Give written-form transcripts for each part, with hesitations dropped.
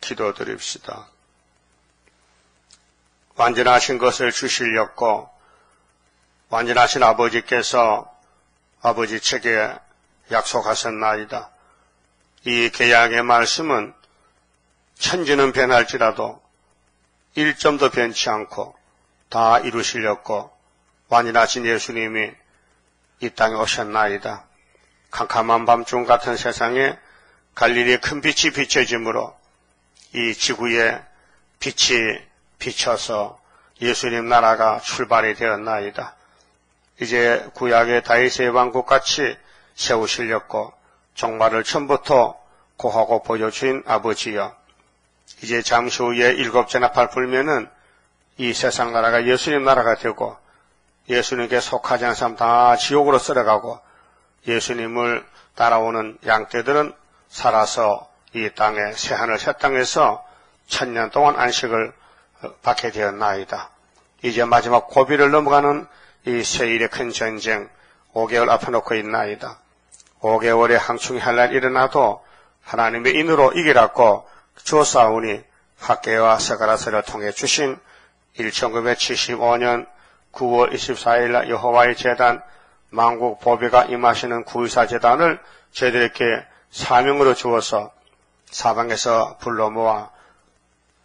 기도드립시다. 완전하신 것을 주시려고 완전하신 아버지께서 아버지 책에 약속하셨나이다. 이 계약의 말씀은 천지는 변할지라도 1점도 변치 않고 다 이루시려고 완전하신 예수님이 이 땅에 오셨나이다. 캄캄한 밤중 같은 세상에 갈릴리의 큰 빛이 비춰짐으로 이 지구에 빛이 비쳐서 예수님 나라가 출발이 되었나이다. 이제 구약의 다윗의 왕국같이 세우시려고 종말을 처음부터 고하고 보여주신 아버지여, 이제 잠시 후에 7째 나팔 불면은 이 세상 나라가 예수님 나라가 되고 예수님께 속하지 않은 사람 다 지옥으로 쓸어가고 예수님을 따라오는 양떼들은 살아서 이 땅에 새하늘 새 땅에서 1000년 동안 안식을 받게 되었나이다. 이제 마지막 고비를 넘어가는 이 세일의 큰 전쟁 5개월 앞에 놓고 있나이다. 5개월에 항충이 할 날 일어나도 하나님의 인으로 이기라고 주었사오니 학개와 스가랴서를 통해 주신 1975년 9월 24일 날 여호와의 제단 만국 보배가 임하시는 구의사 제단을 저희들에게 사명으로 주어서 사방에서 불러 모아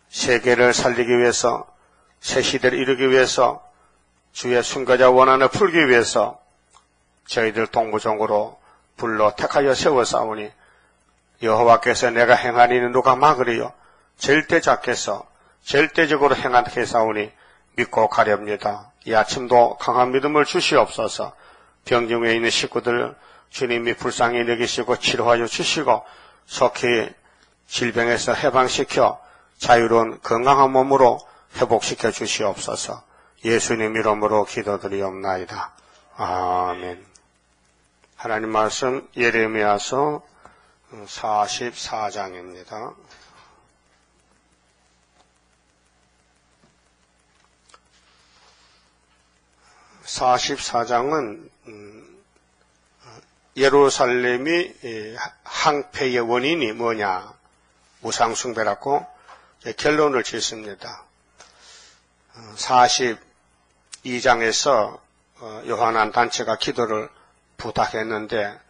세계를 살리기 위해서, 새 시대를 이루기 위해서, 주의 순교자 원한을 풀기 위해서 저희들 동부종으로 불러 택하여 세워싸우니 여호와께서 내가 행한 일은 누가 막으리요? 절대자께서 절대적으로 행하게 싸우니 믿고 가렵니다. 이 아침도 강한 믿음을 주시옵소서. 병중에 있는 식구들 주님이 불쌍히 여기시고 치료하여 주시고 속히 질병에서 해방시켜 자유로운 건강한 몸으로 회복시켜 주시옵소서. 예수님 이름으로 기도드리옵나이다. 아멘. 하나님 말씀 예레미야서 44장입니다. (44장은) 예루살렘이 항폐의 원인이 뭐냐, 우상숭배라고 결론을 짓습니다. 42장에서 요한한 단체가 기도를 부탁했는데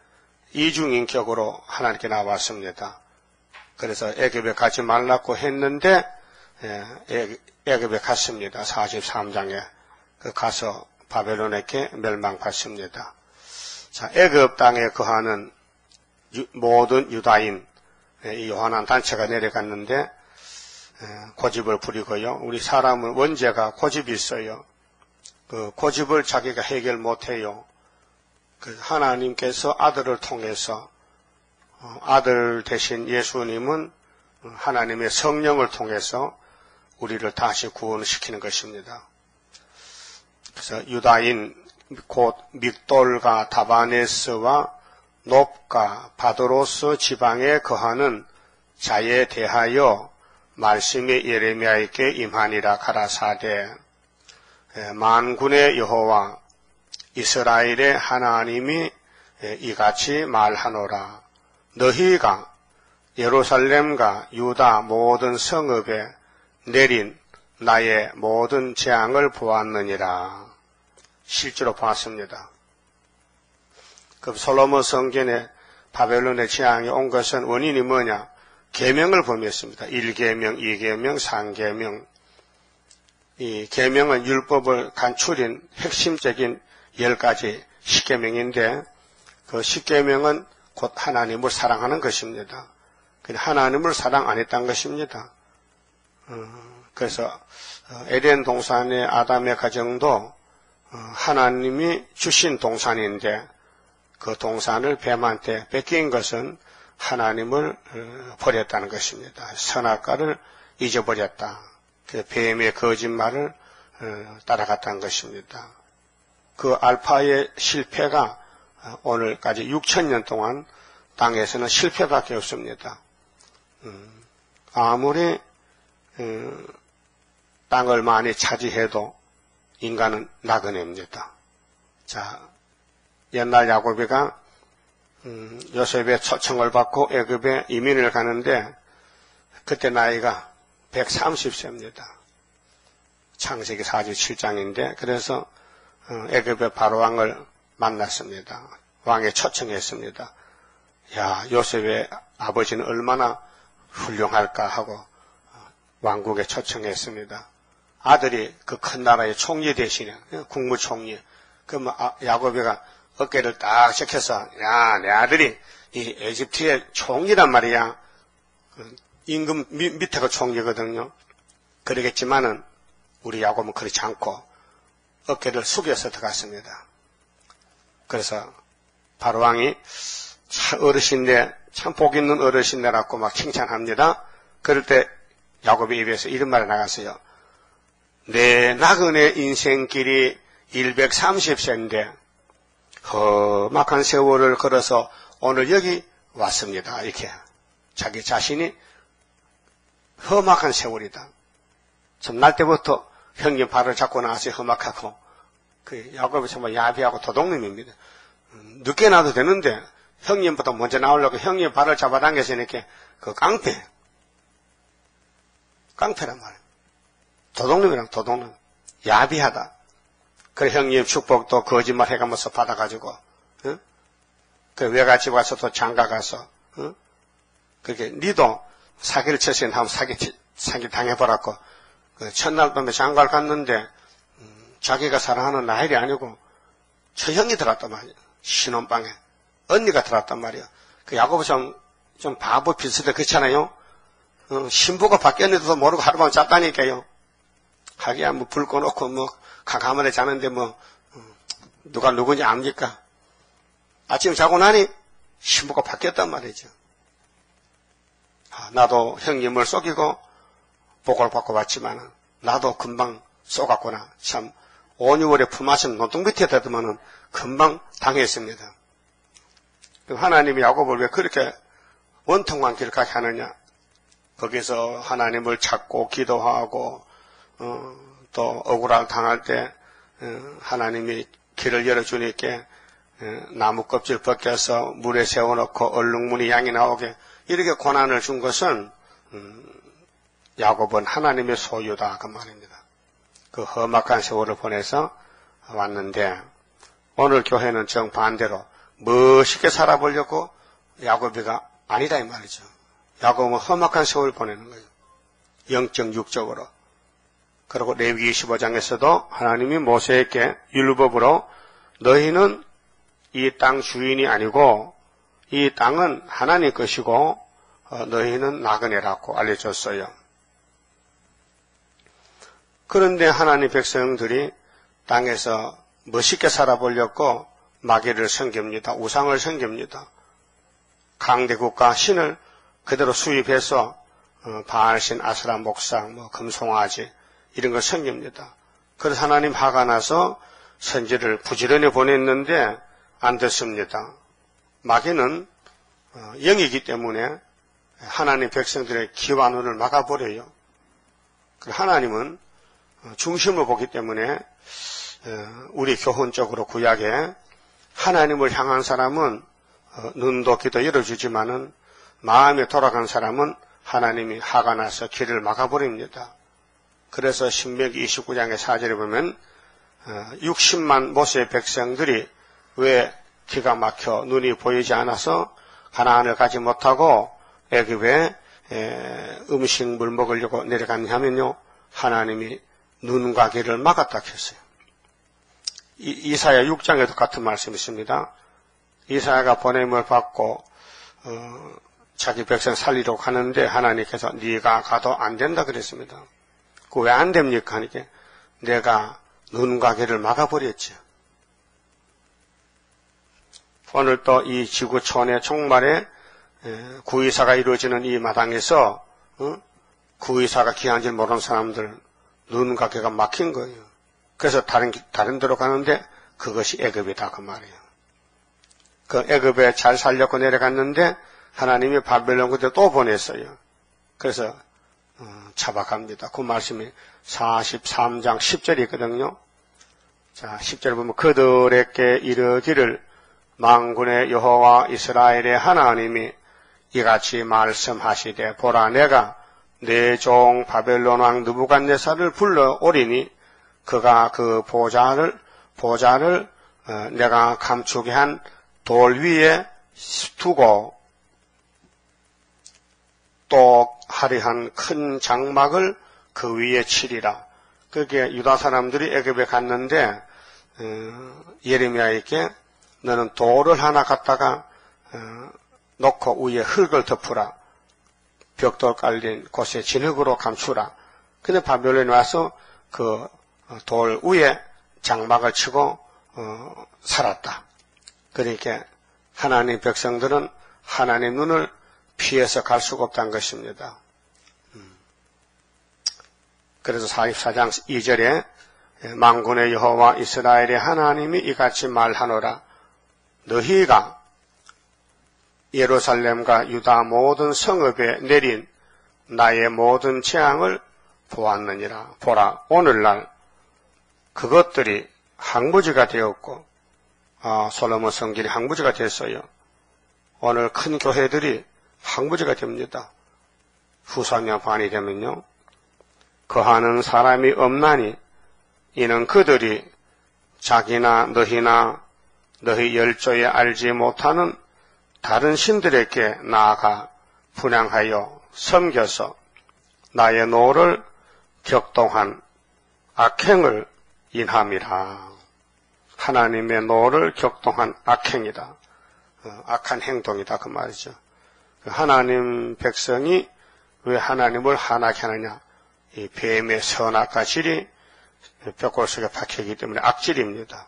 이중인격으로 하나님께 나왔습니다. 그래서 애굽에 가지 말라고 했는데 애굽에 갔습니다. 43장에 가서 바벨론에게 멸망받습니다. 자, 애굽 땅에 거하는 모든 유다인 이 요한한 단체가 내려갔는데 고집을 부리고요. 우리 사람은 원죄가 고집이 있어요. 그 고집을 자기가 해결 못해요. 그 하나님께서 아들을 통해서 아들 대신 예수님은 하나님의 성령을 통해서 우리를 다시 구원시키는 것입니다. 그래서 유다인 곧 믹돌과 다바네스와 놉과 바도로스 지방에 거하는 자에 대하여 말씀이 예레미야에게 임하니라 가라사대, 만군의 여호와 이스라엘의 하나님이 이같이 말하노라. 너희가 예루살렘과 유다 모든 성읍에 내린 나의 모든 재앙을 보았느니라. 실제로 보았습니다. 그 솔로몬 성전에 바벨론의 재앙이 온 것은 원인이 뭐냐? 계명을 범했습니다. 1계명, 2계명, 3계명. 이 계명은 율법을 간추린 핵심적인 10가지 10계명인데 그 10계명은 곧 하나님을 사랑하는 것입니다. 하나님을 사랑 안 했다는 것입니다. 그래서 에덴 동산의 아담의 가정도 하나님이 주신 동산인데 그 동산을 뱀한테 뺏긴 것은 하나님을 버렸다는 것입니다. 선악과를 잊어버렸다. 뱀의 거짓말을 따라갔다는 것입니다. 그 알파의 실패가 오늘까지 6,000년 동안 땅에서는 실패밖에 없습니다. 아무리 땅을 많이 차지해도 인간은 나그네입니다. 자, 옛날 야곱이가 요셉의 초청을 받고 애굽에 이민을 가는데 그때 나이가 130세입니다. 창세기 47장인데 그래서 애굽의 바로왕을 만났습니다. 왕에 초청했습니다. 야, 요셉의 아버지는 얼마나 훌륭할까 하고 왕국에 초청했습니다. 아들이 그 큰 나라의 총리 대신에 국무총리. 그럼 야곱이가 어깨를 딱 적혀서 야, 내 아들이 이 에집트의 총리란 말이야. 임금 밑에가 총리거든요. 그러겠지만은 우리 야곱은 그렇지 않고 어깨를 숙여서 들어갔습니다. 그래서 바로왕이 참 어르신네, 참 복 있는 어르신네라고 막 칭찬합니다. 그럴 때 야곱의 입에서 이런 말이 나갔어요. 내 나그네 인생길이 130세인데 험악한 세월을 걸어서 오늘 여기 왔습니다. 이렇게 자기 자신이 험악한 세월이다. 참 날 때부터 형님 발을 잡고 나서 험악하고 그 야곱이 정말 야비하고 도둑놈입니다. 늦게 나도 되는데 형님보다 먼저 나오려고 형님 발을 잡아당겨서 이렇게 그 깡패란 말이에요. 도둑놈이랑 도둑놈. 야비하다. 그래 형님 축복도 거짓말 해가면서 받아가지고 그 외갓집 와서 또 장가 가서 그렇게 니도 사기를 쳤으니 한번 사기 당해보라고 그 첫날 밤에 장가를 갔는데 자기가 사랑하는 나일이 아니고 저 형이 들어왔단 말이야. 신혼방에 언니가 들어왔단 말이야. 그 야곱은 좀 바보 비슷해 그렇잖아요. 신부가 바뀌었는데도 모르고 하루만 잤다니까요. 하기야 뭐 불 꺼놓고 뭐 가만히 자는데 뭐 누가 누군지 압니까? 아침에 자고 나니 신부가 바뀌었단 말이죠. 나도 형님을 속이고 복을 받고 왔지만 나도 금방 쏘갔구나. 참 5, 6월에 품앗은 논동 밑에 대더만은 금방 당했습니다. 하나님이 야곱을 왜 그렇게 원통만 기록하게 하느냐? 거기서 하나님을 찾고 기도하고 또 억울함 당할 때 하나님이 길을 열어주니까 나무 껍질 벗겨서 물에 세워놓고 얼룩무늬 양이 나오게 이렇게 고난을 준 것은 야곱은 하나님의 소유다 그 말입니다. 그 험악한 세월을 보내서 왔는데 오늘 교회는 정반대로 멋있게 살아보려고 야곱이가 아니다 이 말이죠. 야곱은 험악한 세월을 보내는 거예요. 영적 육적으로. 그리고 레위기 15장에서도 하나님이 모세에게 율법으로 너희는 이 땅 주인이 아니고 이 땅은 하나님 것이고 너희는 나그네라고 알려줬어요. 그런데 하나님 백성들이 땅에서 멋있게 살아보려고 마귀를 섬깁니다. 우상을 섬깁니다. 강대국가 신을 그대로 수입해서 바알신, 아스라 목상, 금송아지 이런 걸 섬깁니다. 그래서 하나님 화가 나서 선지를 부지런히 보냈는데 안 됐습니다. 마귀는 영이기 때문에 하나님 백성들의 귀와 눈을 막아버려요. 하나님은 중심을 보기 때문에 우리 교훈적으로 구약에 하나님을 향한 사람은 눈도 귀도 열어주지만은 마음에 돌아간 사람은 하나님이 화가 나서 길을 막아버립니다. 그래서 신명기 29장의 4절에 보면 60만 모세의 백성들이 왜 기가 막혀 눈이 보이지 않아서 가나안을 가지 못하고 애굽에 음식물 먹으려고 내려갔냐면요. 하나님이 눈과 귀를 막았다 했어요. 이사야 6장에도 같은 말씀이 있습니다. 이사야가 보냄을 받고 자기 백성 살리러 가는데 하나님께서 네가 가도 안 된다 그랬습니다. 그 왜 안 됩니까? 하니까 내가 눈과 귀를 막아버렸죠. 오늘 또 이 지구촌의 종말에 구의사가 이루어지는 이 마당에서 구의사가 귀한 줄 모르는 사람들 눈과 귀가 막힌 거예요. 그래서 다른 데로 가는데 그것이 애굽이다 그 말이에요. 그 애굽에 잘 살려고 내려갔는데 하나님이 바벨론 그때 또 보냈어요. 그래서 잡아갑니다. 그 말씀이 43장 10절이 있거든요. 자, 10절 보면 그들에게 이르기를 만군의 여호와 이스라엘의 하나님이 이같이 말씀하시되 보라 내가 내 종 바벨론 왕 느부갓네살을 불러오리니 그가 그 보좌를 내가 감추게 한 돌 위에 두고 또 화려한 큰 장막을 그 위에 치리라. 그게 유다 사람들이 애굽에 갔는데 예레미야에게 너는 돌을 하나 갖다가 놓고 위에 흙을 덮으라. 벽돌 깔린 곳에 진흙으로 감추라. 근데 바벨론에 와서 그 돌 위에 장막을 치고 살았다. 그러니까 하나님 백성들은 하나님 눈을 피해서 갈 수가 없다는 것입니다. 그래서 44장 2절에 만군의 여호와 이스라엘의 하나님이 이같이 말하노라. 너희가 예루살렘과 유다 모든 성읍에 내린 나의 모든 재앙을 보았느니라. 보라, 오늘날 그것들이 항무지가 되었고, 솔로몬 성길이 항무지가 됐어요. 오늘 큰 교회들이 항무지가 됩니다. 후사며 반이 되면요. 거하는 사람이 없나니 이는 그들이 자기나 너희 열조에 알지 못하는 다른 신들에게 나아가 분향하여 섬겨서 나의 노를 격동한 악행을 인함이라. 하나님의 노를 격동한 악행이다. 악한 행동이다 그 말이죠. 하나님 백성이 왜 하나님을 한하게 하느냐. 이 뱀의 선악과 질이 벽골 속에 박혀있기 때문에 악질입니다.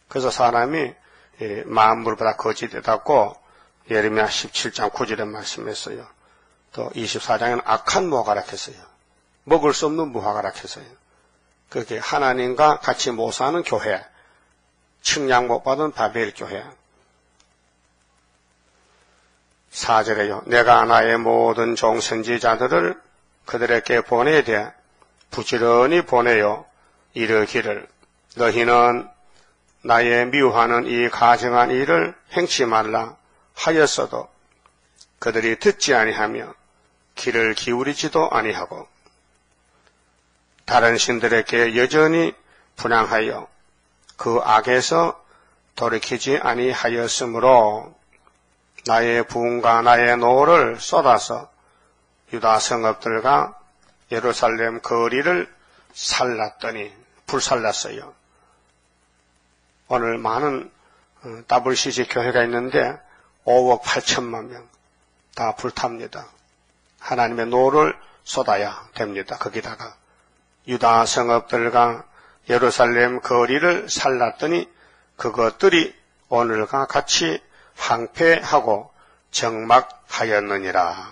그래서 사람이 만물보다 거짓되다고 예레미야 17장 9절에 말씀했어요. 또 24장에는 악한 무화과 락했어요. 먹을 수 없는 무화과 락했어요. 그게 하나님과 같이 못 사는 교회, 측량 못 받은 바벨 교회. 4절에요. 내가 나의 모든 종 선지자들을 그들에게 보내되 부지런히 보내요. 이르기를 너희는 나의 미워하는 이 가증한 일을 행치 말라 하였어도 그들이 듣지 아니하며 귀를 기울이지도 아니하고 다른 신들에게 여전히 분향하여 그 악에서 돌이키지 아니하였으므로 나의 부흥과 나의 노를 쏟아서 유다 성읍들과 예루살렘 거리를 살랐더니 불살랐어요. 오늘 많은 WCG 교회가 있는데 5억 8천만 명 다 불탑니다. 하나님의 노를 쏟아야 됩니다. 거기다가 유다 성읍들과 예루살렘 거리를 살랐더니 그것들이 오늘과 같이 항폐하고 정막하였느니라.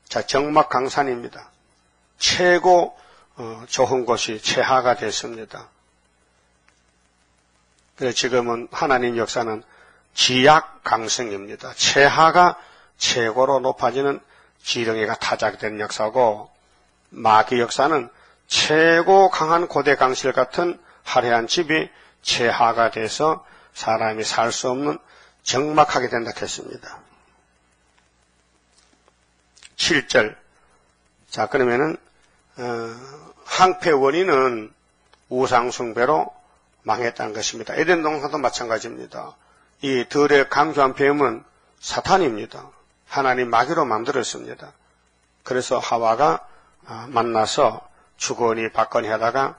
자, 정막강산입니다. 최고 좋은 곳이 최하가 됐습니다. 그래서 지금은 하나님 역사는 지약강성입니다. 최하가 최고로 높아지는 지렁이가 타작된 역사고 마귀 역사는 최고 강한 고대 강실 같은 화려한 집이 최하가 돼서 사람이 살 수 없는 정막하게 된다 했습니다. 7절. 자, 그러면은 항폐 원인은 우상숭배로 망했다는 것입니다. 에덴 동산도 마찬가지입니다. 이 들의 강조한 뱀은 사탄입니다. 하나님 마귀로 만들었습니다. 그래서 하와가 만나서 주거니 받거니 하다가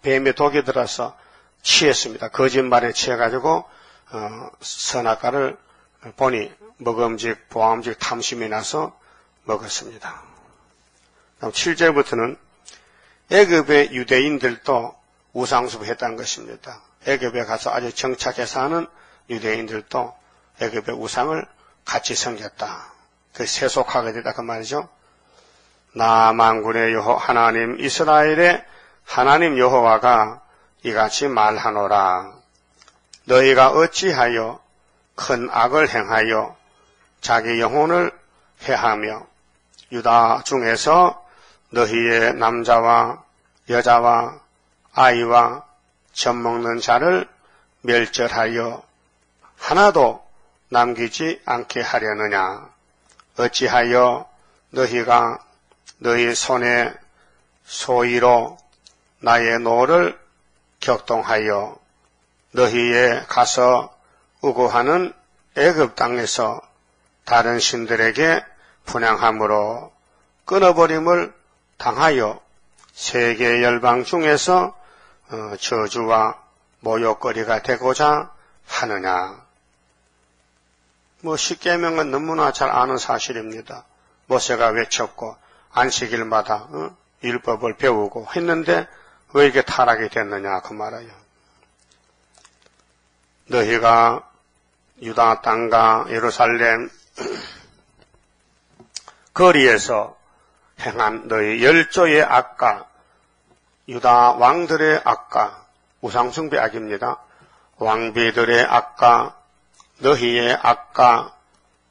뱀의 독이 들어서 취했습니다. 거짓말에 취해가지고 선악과를 보니 먹음직 보암직 탐심이 나서 먹었습니다. 다음 7절부터는 애굽의 유대인들도 우상숭배했다는 것입니다. 애굽에 가서 아주 정착해 사는 유대인들도 애굽의 우상을 같이 섬겼다. 그 세속하게 되다 그 말이죠. 나 만군의 여호와 하나님 이스라엘의 하나님 여호와가 이같이 말하노라. 너희가 어찌하여 큰 악을 행하여 자기 영혼을 해하며 유다 중에서 너희의 남자와 여자와 아이와 젖먹는 자를 멸절하여 하나도 남기지 않게 하려느냐. 어찌하여 너희가 너희 손에 소위로 나의 노를 격동하여 너희에 가서 우고하는 애굽 땅에서 다른 신들에게 분향함으로 끊어버림을 당하여 세계 열방 중에서 저주와 모욕거리가 되고자 하느냐. 십계명은 너무나 잘 아는 사실입니다. 모세가 외쳤고 안식일마다 율법을 배우고 했는데 왜 이게 타락이 됐느냐 그 말이에요. 너희가 유다 땅과 예루살렘 거리에서 행한 너희 열조의 악과 유다 왕들의 악과 우상숭배 악입니다. 왕비들의 악과 너희의 악과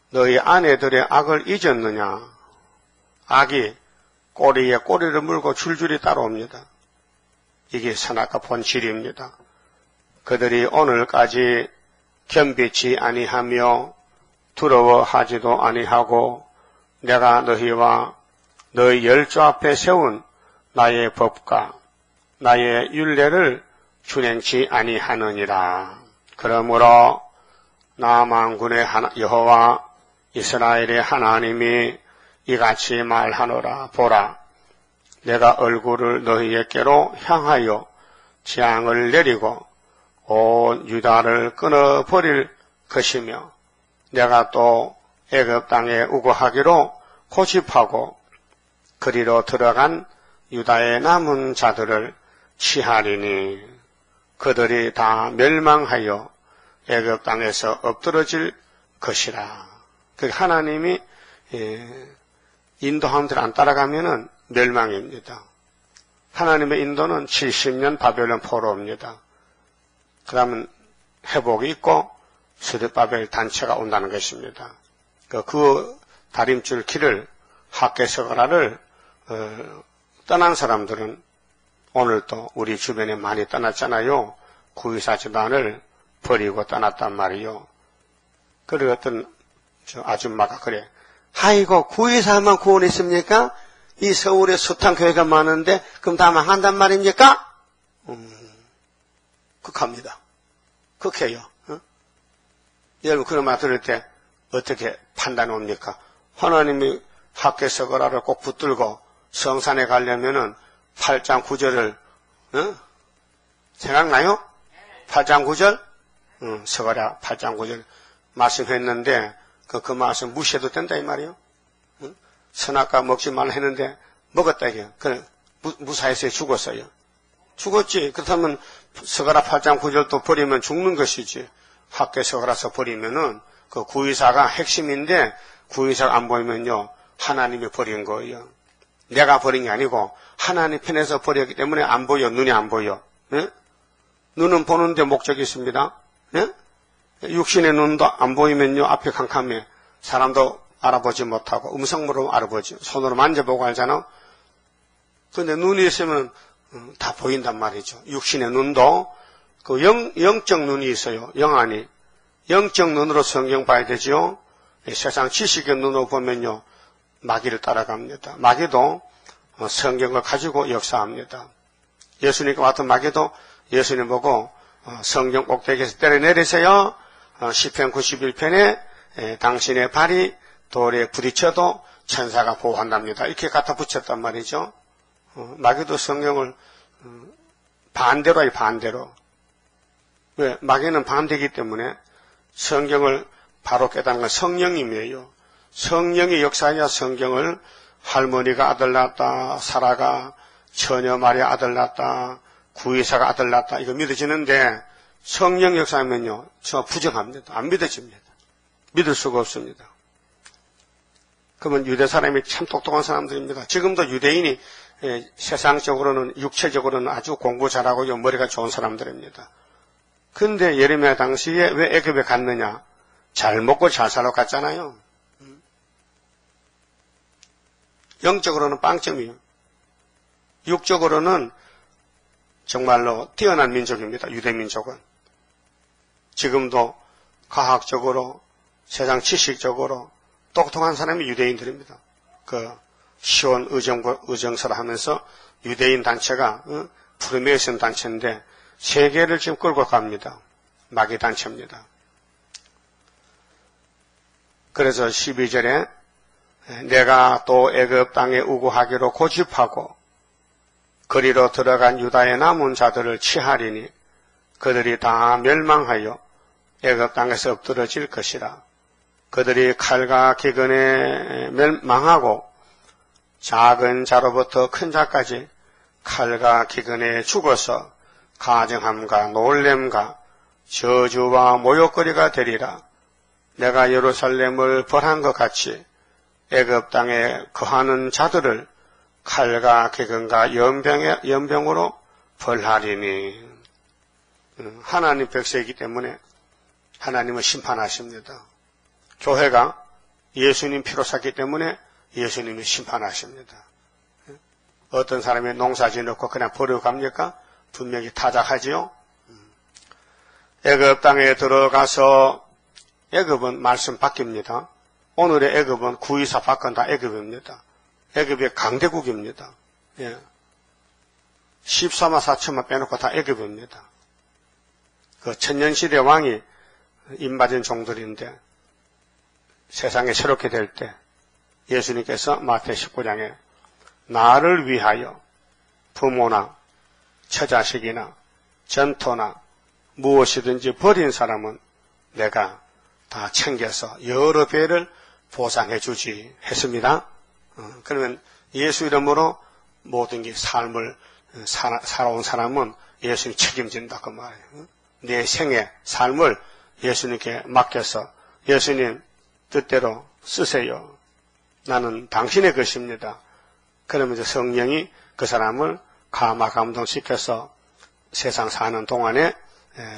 너희 아내들의 악을 잊었느냐. 악이 꼬리에 꼬리를 물고 줄줄이 따라옵니다. 이게 선악과 본질입니다. 그들이 오늘까지 겸비치 아니하며 두려워하지도 아니하고 내가 너희와 너희 열조 앞에 세운 나의 법과 나의 율례를 준행치 아니하느니라. 그러므로 나 만군의 여호와 이스라엘의 하나님이 이같이 말하노라. 보라, 내가 얼굴을 너희에게로 향하여 재앙을 내리고 온 유다를 끊어버릴 것이며 내가 또 애굽 땅에 우거하기로 고집하고 그리로 들어간 유다의 남은 자들을 치하리니 그들이 다 멸망하여 애굽 땅에서 엎드러질 것이라. 하나님이 인도함들 안 따라가면은 멸망입니다. 하나님의 인도는 70년 바벨론 포로입니다. 그러면 회복이 있고 스룹바벨 단체가 온다는 것입니다. 그 다림줄 길을 학개서가라를 떠난 사람들은 오늘도 우리 주변에 많이 떠났잖아요. 구이사 집안을 버리고 떠났단 말이요. 그리고 어떤 아줌마가 그래. 아이고 구이사만 구원했습니까? 이 서울에 숱한 교회가 많은데 그럼 다 망한단 말입니까? 극합니다. 극해요. 여러분 그런 말 들을 때 어떻게 판단합니까? 하나님이 학개서가라를 꼭 붙들고 성산에 가려면은 8장 9절을 생각나요? 8장 9절? 서가랴 8장 9절 말씀했는데 그 말씀 무시해도 된다 이 말이에요. 선악과 먹지 말라 했는데 먹었다 이게. 무사해서 죽었어요. 죽었지. 그렇다면 서가랴 8장 9절도 버리면 죽는 것이지. 학개서가라서 버리면은 그 구의사가 핵심인데 구의사가 안 보이면요 하나님이 버린 거예요. 내가 버린 게 아니고 하나님 편에서 버렸기 때문에 안 보여. 눈이 안 보여. 네? 눈은 보는데 목적이 있습니다. 네? 육신의 눈도 안 보이면요 앞이 캄캄해. 사람도 알아보지 못하고 음성으로 알아보지. 손으로 만져보고 알잖아. 그런데 눈이 있으면 다 보인단 말이죠. 육신의 눈도 그 영적 눈이 있어요. 영안이. 영적 눈으로 성경 봐야 되죠. 세상 지식의 눈으로 보면요 마귀를 따라갑니다. 마귀도 성경을 가지고 역사합니다. 예수님과 같은 마귀도 예수님 보고 성경 꼭대기에서 때려내리세요. 시편 91편에 당신의 발이 돌에 부딪혀도 천사가 보호한답니다. 이렇게 갖다 붙였단 말이죠. 마귀도 성경을 반대로 해요. 반대로. 왜? 마귀는 반대이기 때문에 성경을 바로 깨닫는 건 성령님이에요. 성령이 역사해야 성경을 할머니가 아들 낳았다, 사라가 처녀 마리아 아들 낳았다, 구의사가 아들 낳았다 이거 믿어지는데 성령 역사하면요 저 부정합니다. 안 믿어집니다. 믿을 수가 없습니다. 그러면 유대 사람이 참 똑똑한 사람들입니다. 지금도 유대인이 세상적으로는 육체적으로는 아주 공부 잘하고 머리가 좋은 사람들입니다. 근데 예레미야 당시에 왜 애굽에 갔느냐? 잘 먹고 잘 살아 갔잖아요. 영적으로는 빵점이에요. 육적으로는 정말로 뛰어난 민족입니다. 유대민족은. 지금도 과학적으로 세상 지식적으로 똑똑한 사람이 유대인들입니다. 그 시온 의정서를 하면서 유대인 단체가 프리메이슨 단체인데 세계를 지금 끌고 갑니다. 마귀 단체입니다. 그래서 12절에 내가 또 애굽 땅에 우고하기로 고집하고 거리로 들어간 유다의 남은 자들을 치하리니 그들이 다 멸망하여 애굽 땅에서 엎드러질 것이라. 그들이 칼과 기근에 망하고 작은 자로부터 큰 자까지 칼과 기근에 죽어서 가증함과 놀램과 저주와 모욕거리가 되리라. 내가 예루살렘을 벌한 것 같이 애굽 땅에 거하는 자들을 칼과 기근과 연병으로 벌하리니. 하나님 백성이기 때문에 하나님은 심판하십니다. 교회가 예수님 피로 샀기 때문에 예수님이 심판하십니다. 어떤 사람이 농사 지어놓고 그냥 버리고 갑니까? 분명히 타작하지요. 애굽 땅에 들어가서 애굽은 말씀 바뀝니다. 오늘의 애굽은 구이사 바꾼 다 애굽입니다. 애굽이 강대국입니다. 예. 14만 4천만 빼놓고 다 애굽입니다. 그 천년시대 왕이 인받은 종들인데 세상에 새롭게 될 때 예수님께서 마태 19장에 나를 위하여 부모나 처자식이나 전토나 무엇이든지 버린 사람은 내가 다 챙겨서 여러 배를 보상해 주지 했습니다. 그러면 예수 이름으로 모든 게 삶을 살아온 사람은 예수님이 책임진다 그 말이에요. 내 생애 삶을 예수님께 맡겨서 예수님 뜻대로 쓰세요. 나는 당신의 것입니다. 그러면 이제 성령이 그 사람을 감화감동시켜서 세상 사는 동안에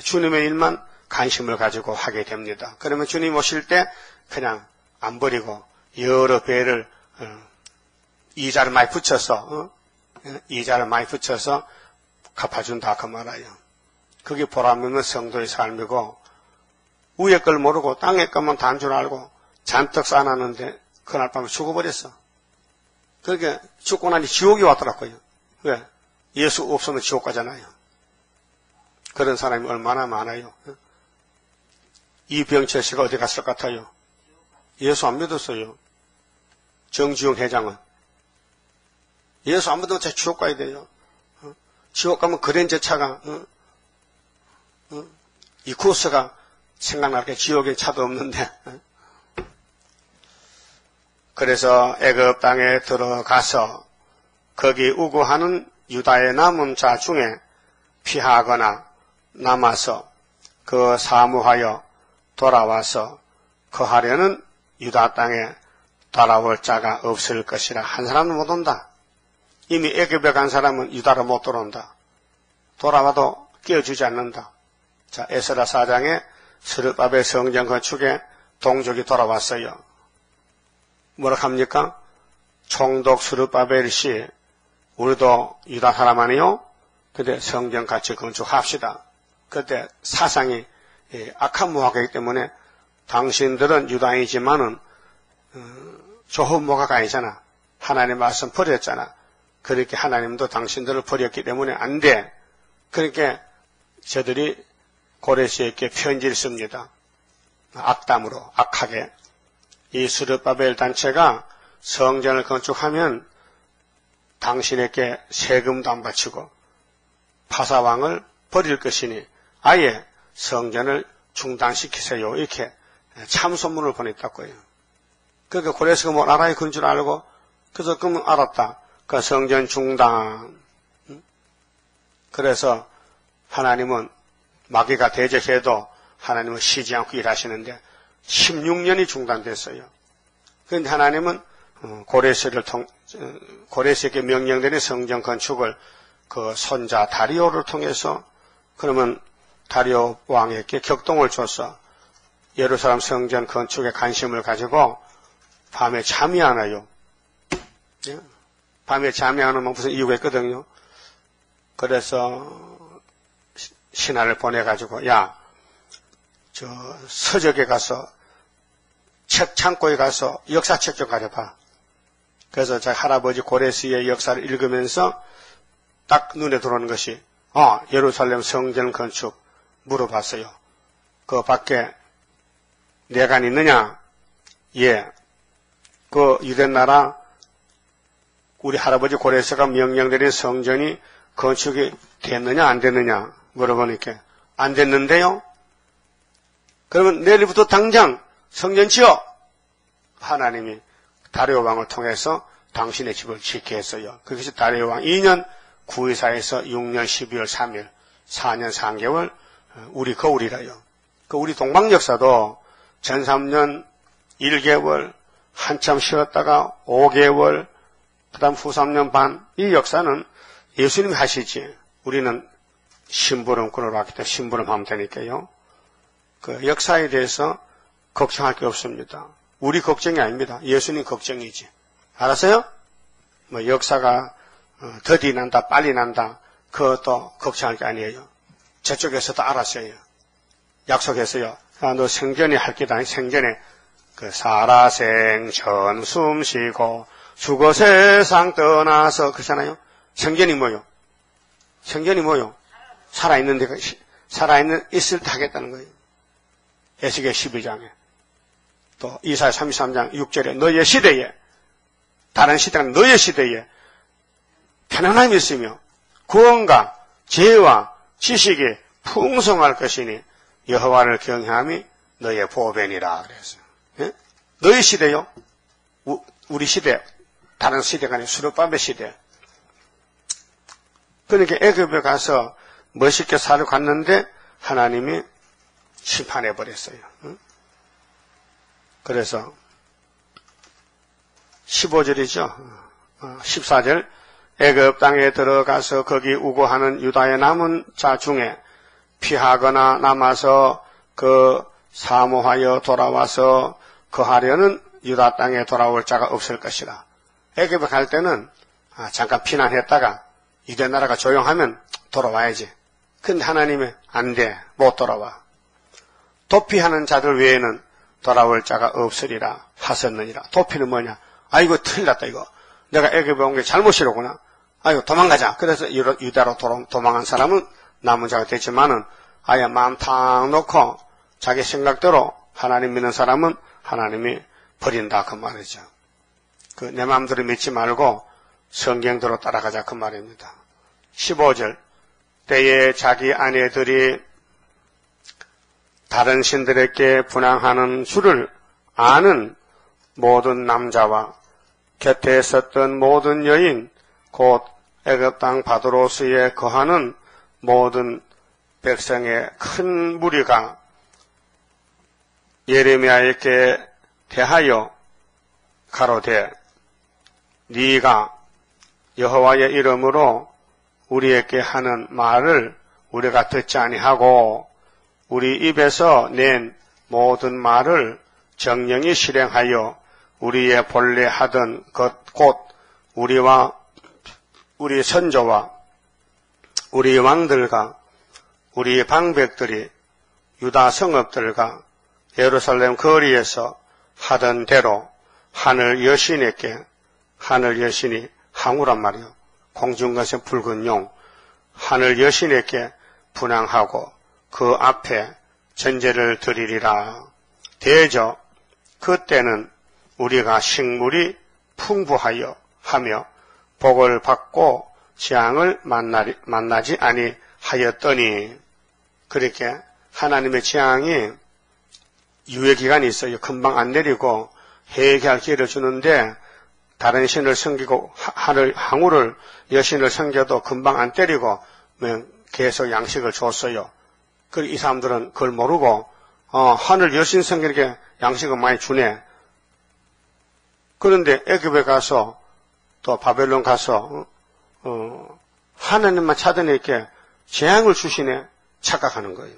주님의 일만 관심을 가지고 하게 됩니다. 그러면 주님 오실 때 그냥 안 버리고 여러 배를 이자를 많이 붙여서 갚아준다 그 말이에요. 그게 보람있는 성도의 삶이고 위에 걸 모르고 땅에 것만 단 줄 알고 잔뜩 쌓아놨는데 그날 밤에 죽어버렸어. 그러니까 죽고 나니 지옥이 왔더라고요. 왜? 예수 없으면 지옥 가잖아요. 그런 사람이 얼마나 많아요. 이병철 씨가 어디 갔을 것 같아요? 예수 안 믿었어요. 정지용 회장은. 예수 안 믿으면 지옥 가야 돼요. 지옥 가면 그랜저 차가 이 코스가 생각나게 지옥에 차도 없는데. 그래서 애굽 땅에 들어가서 거기 우고하는 유다의 남은 자 중에 피하거나 남아서 그 사무하여 돌아와서 거하려는 유다 땅에 돌아올 자가 없을 것이라. 한 사람은 못 온다. 이미 애굽에 간 사람은 유다로 못 들어온다. 돌아와도 끼워주지 않는다. 자, 에스라 4장에 스룹바벨 성전 건축에 동족이 돌아왔어요. 뭐라 합니까? 총독 스룹바벨 씨, 우리도 유다 사람 아니요? 그때 성전 같이 건축합시다. 그때 사상이 악한 무화과이기 때문에 당신들은 유다인이지만은 좋은 무화과가 아니잖아. 하나님 말씀 버렸잖아. 그렇게 하나님도 당신들을 버렸기 때문에 안 돼. 그러니까 저들이 고레스에게 편지를 씁니다. 악담으로, 악하게. 이 스룹바벨 단체가 성전을 건축하면 당신에게 세금도 안 바치고 파사왕을 버릴 것이니 아예 성전을 중단시키세요. 이렇게 참소문을 보냈다고요. 그러니까 고레스가 뭘 알아야 그런 줄 알고 그래서 그러면 알았다. 그 성전 중단. 그래서 하나님은 마귀가 대적해도 하나님은 쉬지 않고 일하시는데 16년이 중단됐어요. 그런데 하나님은 고레스에게 명령되는 성전 건축을 그 손자 다리오를 통해서 그러면 다리오 왕에게 격동을 줘서 예루살렘 성전 건축에 관심을 가지고 밤에 잠이 안 와요. 밤에 잠이 안 오면 무슨 이유가 있거든요. 그래서 신하를 보내가지고 야, 저 서적에 가서 책 창고에 가서 역사책 좀 가져봐. 그래서 제 할아버지 고레스의 역사를 읽으면서 딱 눈에 들어오는 것이 예루살렘 성전 건축 물어봤어요. 그 밖에 내관 있느냐? 예. 그 유대나라 우리 할아버지 고레스가 명령드린 성전이 건축이 됐느냐 안 됐느냐 물어보니까 안 됐는데요. 그러면 내일부터 당장 성전 지어. 하나님이 다리오 왕을 통해서 당신의 집을 짓게 했어요. 그것이 다리오 왕 2년 924에서 6년 12월 3일 4년 3개월 우리 거울이라요. 그 우리 동방 역사도 전 3년 1개월 한참 쉬었다가 5개월 그 다음 후 3년 반 이 역사는 예수님이 하시지 우리는 심부름 끌어왔기 때문에 심부름 하면 되니까요. 그 역사에 대해서 걱정할 게 없습니다. 우리 걱정이 아닙니다. 예수님 걱정이지. 알았어요? 뭐 역사가 더디 난다 빨리 난다 그것도 걱정할 게 아니에요. 저쪽에서도 알았어요. 약속했어요. 너 생전에 할 게다. 생전에 그 살아생전 숨쉬고 죽어 세상 떠나서 그러잖아요. 생전이 뭐요? 생전이 뭐요? 있을 때 하겠다는 거예요. 에스겔 12장에. 또 이사야 33장 6절에 너의 시대에 다른 시대는 너의 시대에 편안함이 있으며 구원과 지혜와 지식이 풍성할 것이니 여호와를 경외함이 너의 보배니라 그랬어요. 예? 너의 시대요? 우리 시대 다른 시대가 아니라 수르바벨 시대. 그러니까 애굽에 가서 멋있게 살고 갔는데 하나님이 심판해 버렸어요. 그래서 15절이죠. 14절 애굽 땅에 들어가서 거기 우고하는 유다의 남은 자 중에 피하거나 남아서 그 사모하여 돌아와서 거하려는 유다 땅에 돌아올 자가 없을 것이라. 애굽에 갈 때는 잠깐 피난했다가 유대 나라가 조용하면 돌아와야지. 근데 하나님이 안 돼. 못 돌아와. 도피하는 자들 외에는 돌아올 자가 없으리라 하셨느니라. 도피는 뭐냐? 아이고 틀릴 났다 이거. 내가 애굽에 온 게 잘못이로구나. 아이고 도망가자. 그래서 유다로 도망한 사람은 남은 자가 됐지만은 아예 마음 탁 놓고 자기 생각대로 하나님 믿는 사람은 하나님이 버린다 그 말이죠. 그 내 마음대로 믿지 말고 성경대로 따라가자 그 말입니다. 15절 때에 자기 아내들이 다른 신들에게 분향하는 줄을 아는 모든 남자와 곁에 있었던 모든 여인 곧 애굽 땅 바드로스에 거하는 모든 백성의 큰 무리가 예레미야에게 대하여 가로되 네가 여호와의 이름으로 우리에게 하는 말을 우리가 듣지 아니하고 우리 입에서 낸 모든 말을 정령이 실행하여 우리의 본래 하던 것 곧 우리와 우리 선조와 우리 왕들과 우리 방백들이 유다 성읍들과 예루살렘 거리에서 하던 대로 하늘 여신에게 하늘 여신이 항우란 말이요. 공중 것은 붉은 용 하늘 여신에게 분향하고 그 앞에 전제를 드리리라. 대저 그때는 우리가 식물이 풍부하여 하며 복을 받고 재앙을 만나지 아니하였더니 그렇게 하나님의 재앙이 유예기간이 있어요. 금방 안 내리고 회개할 기회를 주는데 다른 신을 섬기고 하늘 항우를 여신을 섬겨도 금방 안 때리고 계속 양식을 줬어요. 그리고 이 사람들은 그걸 모르고 하늘 여신 섬기게 양식을 많이 주네. 그런데 애굽에 가서 또 바벨론 가서 하나님만 찾으니까 재앙을 주시네 착각하는 거예요.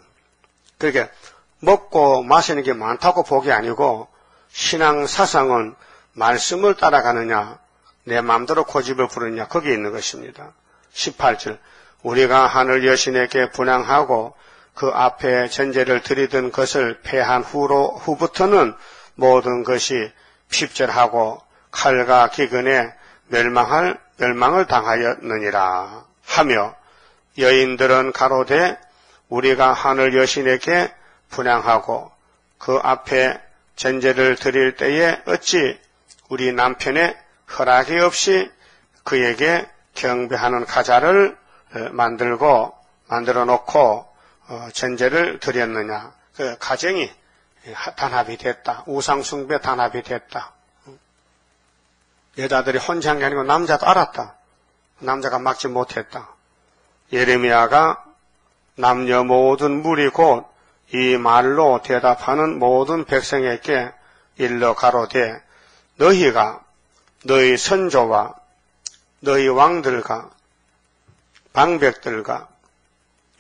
그러니까 먹고 마시는 게 많다고 복이 아니고 신앙 사상은 말씀을 따라가느냐 내 마음대로 고집을 부르느냐 거기에 있는 것입니다. 18절 우리가 하늘 여신에게 분향하고 그 앞에 전제를 드리던 것을 패한 후부터는 모든 것이 핍절하고 칼과 기근에 멸망을 당하였느니라 하며 여인들은 가로되 우리가 하늘 여신에게 분향하고 그 앞에 전제를 드릴 때에 어찌 우리 남편의 허락이 없이 그에게 경배하는 가자를 만들어 놓고 전제를 드렸느냐. 그 가정이 단합이 됐다. 우상숭배 단합이 됐다. 여자들이 혼자 한 게 아니고 남자도 알았다. 남자가 막지 못했다. 예레미야가 남녀 모든 무리 곧 이 말로 대답하는 모든 백성에게 일러 가로되 너희가 너희 선조와 너희 왕들과 방백들과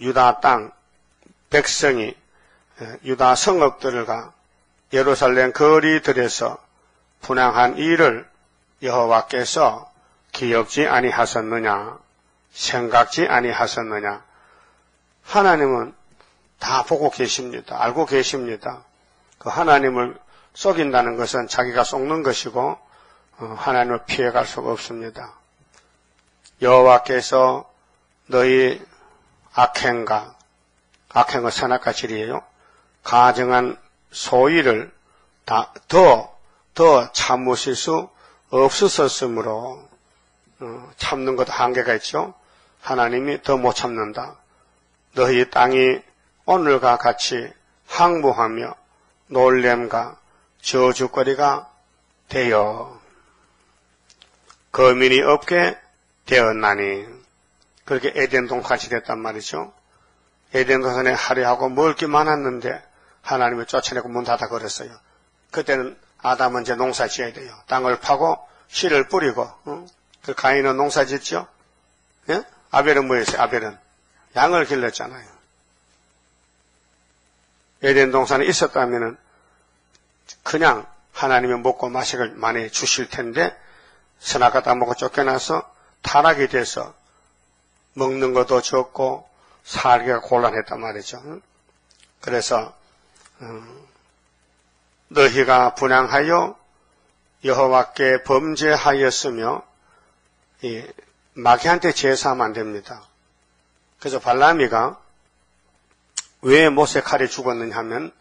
유다 땅 백성이 유다 성읍들과 예루살렘 거리들에서 분향한 일을 여호와께서 기억지 아니하셨느냐, 생각지 아니하셨느냐. 하나님은 다 보고 계십니다. 알고 계십니다. 그 하나님을 속인다는 것은 자기가 속는 것이고 하나님을 피해갈 수가 없습니다. 여호와께서 너희 악행은 선악과 질이에요. 가정한 소위를 더 참으실 수 없으셨으므로 참는 것도 한계가 있죠. 하나님이 더 못 참는다. 너희 땅이 오늘과 같이 항무하며 놀램과 저주거리가 되어 거민이 없게 되었나니. 그렇게 에덴 동산이 됐단 말이죠. 에덴 동산에 하려하고 먹을 게 많았는데 하나님이 쫓아내고 문 닫아 버렸어요. 그때는 아담은 이제 농사 지어야 돼요. 땅을 파고 씨를 뿌리고, 그 가인은 농사 짓죠? 예? 아벨은 뭐였어요? 아벨은 양을 길렀잖아요. 에덴 동산에 있었다면은 그냥 하나님이 먹고 마시길 많이 주실 텐데 선악과 다 먹고 쫓겨나서 타락이 돼서 먹는 것도 적고 살기가 곤란했단 말이죠. 그래서 너희가 분향하여 여호와께 범죄하였으며 마귀한테 제사하면 안 됩니다. 그래서 발람이가 왜 모세 칼에 죽었느냐 하면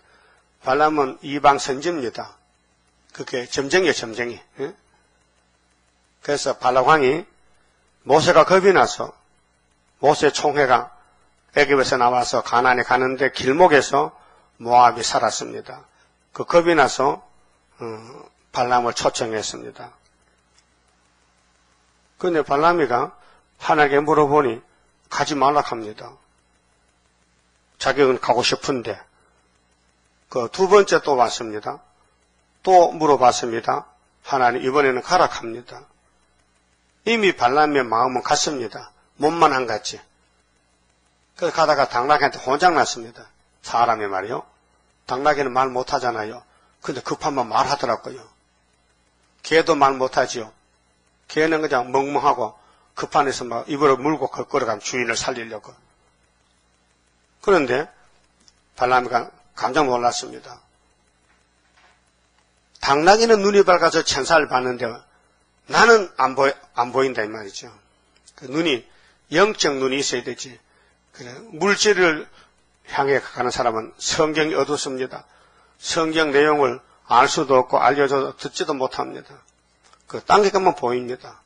발람은 이방 선지입니다. 그게 점쟁이에요, 점쟁이. 그래서 발락왕이 모세가 겁이 나서 모세 총회가 애굽에서 나와서 가나안에 가는데 길목에서 모압이 살았습니다. 그 겁이 나서 발람을 초청했습니다. 그런데 발람이가 하나님께 물어보니 가지 말라 합니다. 자기는 가고 싶은데 그 두 번째 또 왔습니다. 또 물어봤습니다. 하나님 이번에는 가라 합니다. 이미 발람의 마음은 갔습니다. 몸만 안 갔지. 그래서 가다가 당나귀한테 혼장났습니다. 사람이 말이요. 당나귀는 말 못하잖아요. 근데 급하면 말하더라고요. 개도 말 못하지요. 개는 그냥 멍멍하고 급한에서 막 입으로 물고 걸어가면 주인을 살리려고. 그런데 발람이가 깜짝 놀랐습니다. 당나귀는 눈이 밝아서 천사를 봤는데 나는 안 보인다 이 말이죠. 그 눈이 영적 눈이 있어야 되지. 그래 물질을 향해 가는 사람은 성경이 어둡습니다. 성경 내용을 알 수도 없고 알려줘도 듣지도 못합니다. 그 딴 게 가면 보입니다.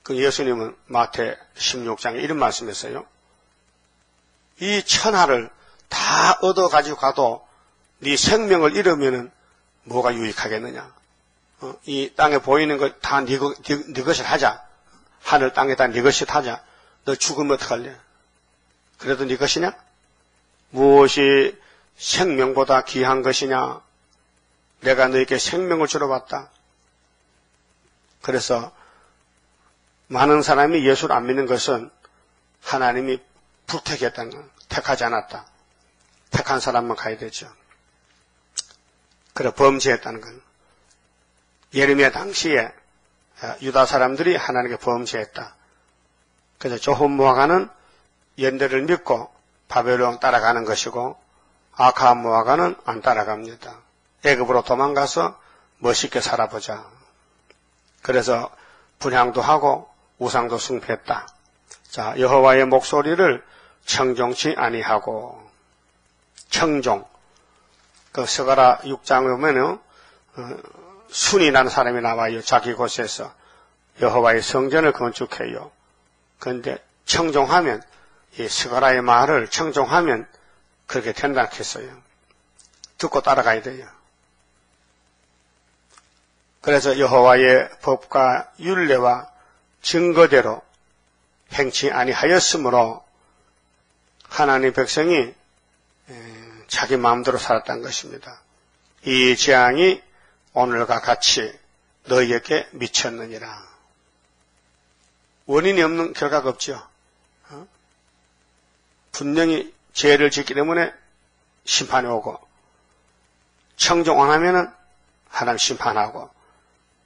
그 예수님은 마태 16장에 이런 말씀했어요. 이 천하를 다 얻어가지고 가도 네 생명을 잃으면은 뭐가 유익하겠느냐. 이 땅에 보이는 것 다 네 것을 하자. 하늘 땅에 다 네 것이 하자. 너 죽으면 어떡할래? 그래도 네 것이냐? 무엇이 생명보다 귀한 것이냐? 내가 너에게 생명을 주러 왔다. 그래서 많은 사람이 예수를 안 믿는 것은 하나님이 불택했다는 것, 택하지 않았다. 택한 사람만 가야 되죠. 그래 범죄했다는 건 예레미야 당시에 유다 사람들이 하나님께 범죄했다. 그래서 조혼모아가는 연대를 믿고 바벨론 따라가는 것이고 아카모아가는 안 따라갑니다. 애굽으로 도망가서 멋있게 살아보자. 그래서 분향도 하고 우상도 숭배했다. 자, 여호와의 목소리를 청종치 아니하고, 청종. 그 스가랴 6장에 보면은 순이라는 사람이 나와요. 자기 곳에서 여호와의 성전을 건축해요. 그런데 청종하면, 이 스가랴의 말을 청종하면 그렇게 된다 했어요. 듣고 따라가야 돼요. 그래서 여호와의 법과 율례와 증거대로 행치 아니하였으므로 하나님 백성이 자기 마음대로 살았다는 것입니다. 이 재앙이 오늘과 같이 너희에게 미쳤느니라. 원인이 없는 결과가 없죠. 분명히 죄를 짓기 때문에 심판이 오고, 청종 안 하면은 하나님 심판하고,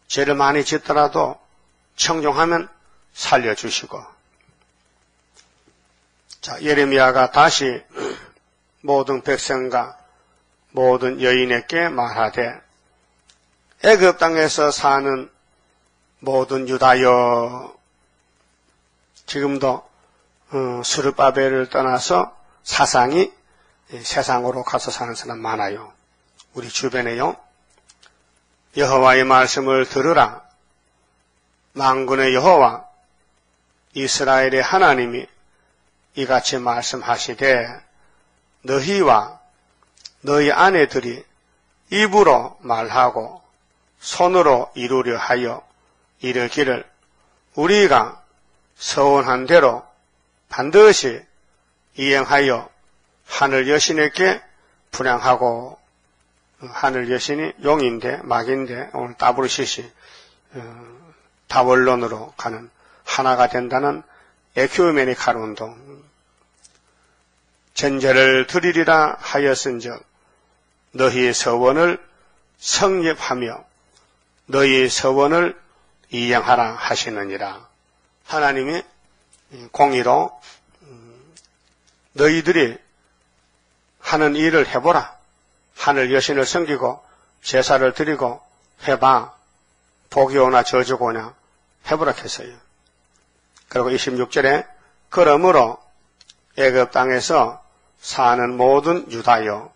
죄를 많이 짓더라도 청종하면 살려주시고. 자, 예레미야가 다시 모든 백성과 모든 여인에게 말하되, 애굽 땅에서 사는 모든 유다여, 지금도 스룹바벨을 떠나서 사상이 세상으로 가서 사는 사람 많아요. 우리 주변에요. 여호와의 말씀을 들으라. 만군의 여호와 이스라엘의 하나님이 이같이 말씀하시되, 너희와 너희 아내들이 입으로 말하고 손으로 이루려 하여 이르기를, 우리가 서원한 대로 반드시 이행하여 하늘 여신에게 분향하고, 하늘 여신이 용인데 막인데 오늘 따브르시시 다원론으로 가는 하나가 된다는 에큐메니칼 운동, 전제를 드리리라 하였은즉 너희의 서원을 성립하며 너희의 서원을 이행하라 하시느니라. 하나님이 공의로 너희들이 하는 일을 해보라. 하늘 여신을 섬기고 제사를 드리고 해봐. 복이 오나 저주가 오냐 해보라 했어요. 그리고 26절에 그러므로 애굽 땅에서 사는 모든 유다여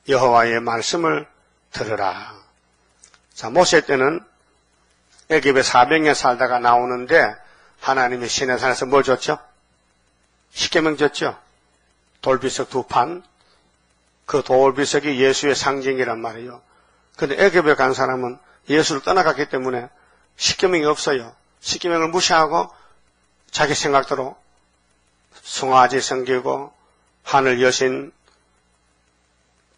여호와의 말씀을 들으라. 자, 모세 때는 애굽에 400년 살다가 나오는데 하나님이 시내산에서 뭘 줬죠? 십계명 줬죠. 돌비석 2판. 그 돌비석이 예수의 상징이란 말이에요. 그런데 애굽에 간 사람은 예수를 떠나갔기 때문에 십계명이 없어요. 십계명을 무시하고 자기 생각대로 송아지 섬기고 하늘 여신,